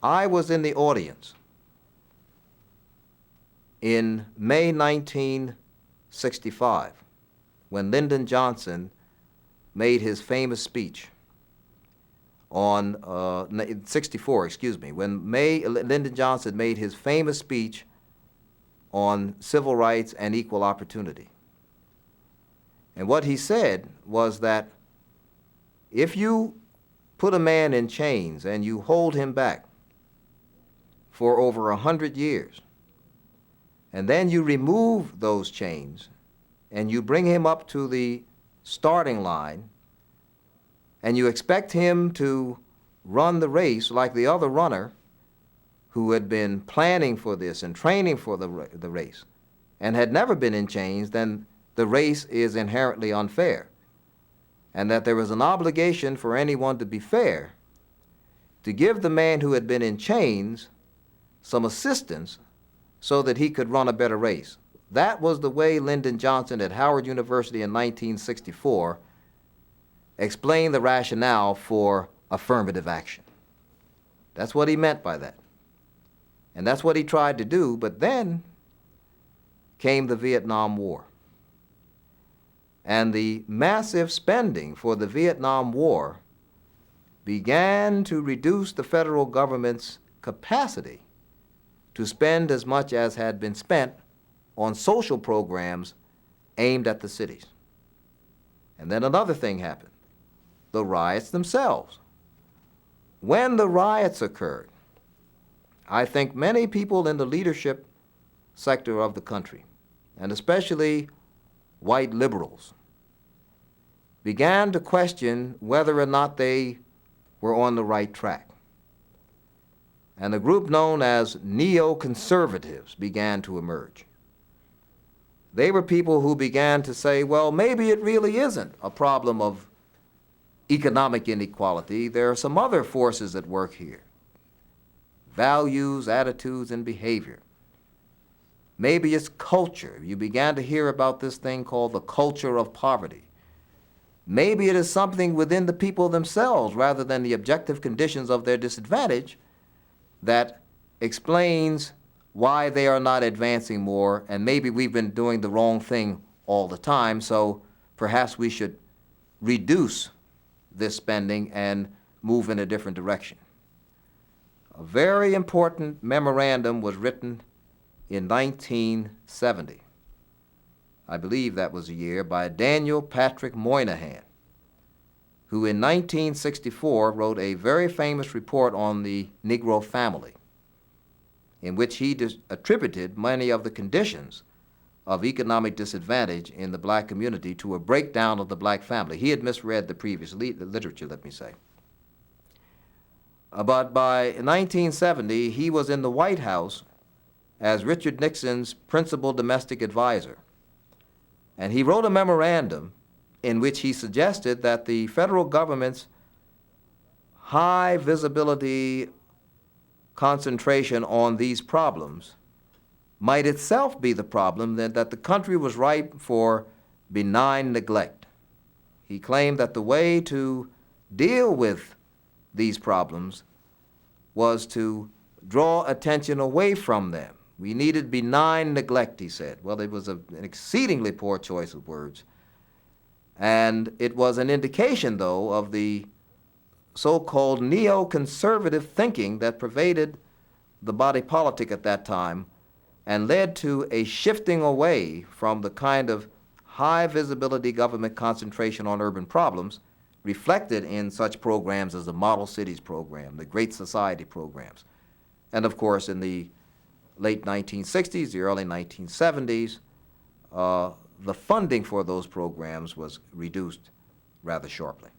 I was in the audience in May 1965 when Lyndon Johnson made his famous speech on 64, excuse me, when Lyndon Johnson made his famous speech on civil rights and equal opportunity. And what he said was that if you put a man in chains and you hold him back for over 100 years, and then you remove those chains and you bring him up to the starting line and you expect him to run the race like the other runner who had been planning for this and training for the race and had never been in chains, then the race is inherently unfair. And that there was an obligation for anyone to be fair to give the man who had been in chains some assistance so that he could run a better race. That was the way Lyndon Johnson at Howard University in 1964 explained the rationale for affirmative action. That's what he meant by that. And that's what he tried to do, but then came the Vietnam War. And the massive spending for the Vietnam War began to reduce the federal government's capacity to spend as much as had been spent on social programs aimed at the cities. And then another thing happened, the riots themselves. When the riots occurred, I think many people in the leadership sector of the country, and especially white liberals, began to question whether or not they were on the right track. And a group known as neoconservatives began to emerge. They were people who began to say, well, maybe it really isn't a problem of economic inequality. There are some other forces at work here. Values, attitudes, and behavior. Maybe it's culture. You began to hear about this thing called the culture of poverty. Maybe it is something within the people themselves rather than the objective conditions of their disadvantage that explains why they are not advancing more, and maybe we've been doing the wrong thing all the time, so perhaps we should reduce this spending and move in a different direction. A very important memorandum was written in 1970. I believe that was a year, by Daniel Patrick Moynihan, who in 1964 wrote a very famous report on the Negro family, in which he attributed many of the conditions of economic disadvantage in the black community to a breakdown of the black family. He had misread the previous literature, let me say. But by 1970, he was in the White House as Richard Nixon's principal domestic advisor. And he wrote a memorandum in which he suggested that the federal government's high visibility concentration on these problems might itself be the problem, that the country was ripe for benign neglect. He claimed that the way to deal with these problems was to draw attention away from them. We needed benign neglect, he said. Well, it was an exceedingly poor choice of words. And it was an indication, though, of the so-called neoconservative thinking that pervaded the body politic at that time and led to a shifting away from the kind of high visibility government concentration on urban problems reflected in such programs as the Model Cities program, the Great Society programs. And of course, in the late 1960s, the early 1970s, the funding for those programs was reduced rather sharply.